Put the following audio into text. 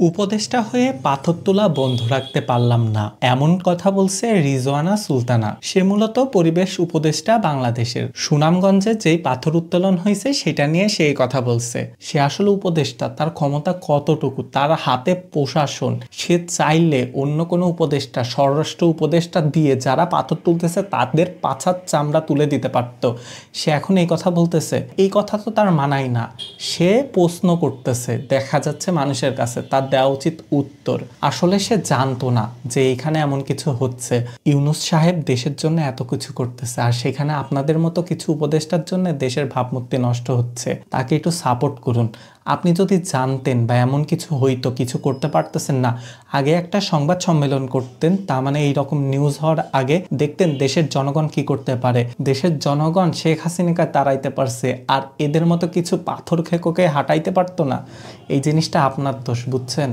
উপদেষ্টা হয়ে পাথর তোলা বন্ধ রাখতে পারলাম না, এমন কথা বলছে রিজওয়ানা সুলতানা। সে মূলত পরিবেশ উপদেষ্টা বাংলাদেশের। সুনামগঞ্জে যেই পাথর উত্তোলন হয়েছে সেটা নিয়ে সে এই কথা বলছে। সে আসলে উপদেষ্টা, তার ক্ষমতা কতটুকু, তার হাতে প্রশাসন। সে চাইলে অন্য কোনো উপদেষ্টা, স্বরাষ্ট্র উপদেষ্টা দিয়ে যারা পাথর তুলতেছে তাদের পাছার চামড়া তুলে দিতে পারত। সে এখন এই কথা বলতেছে, এই কথা তো তার মানাই না। সে প্রশ্ন করতেছে, দেখা যাচ্ছে মানুষের কাছে তার দেওয়া উচিত উত্তর। আসলে সে জানতো না যে এখানে এমন কিছু হচ্ছে। ইউনূস সাহেব দেশের জন্য এত কিছু করতেছে, আর সেখানে আপনাদের মতো কিছু উপদেষ্টার জন্য দেশের ভাবমূর্তি নষ্ট হচ্ছে। তাকে একটু সাপোর্ট করুন। আপনি যদি জানতেন বা এমন কিছু হইতো, কিছু করতে পারতেছেন না, আগে একটা সংবাদ সম্মেলন করতেন। তা মানে এইরকম নিউজ হওয়ার আগে দেখতেন দেশের জনগণ কি করতে পারে। দেশের জনগণ শেখ হাসিনাকে তাড়াইতে পারছে, আর এদের মতো কিছু পাথর খেকোকে হাঁটাইতে পারতো না। এই জিনিসটা আপনার দোষ, বুঝছেন?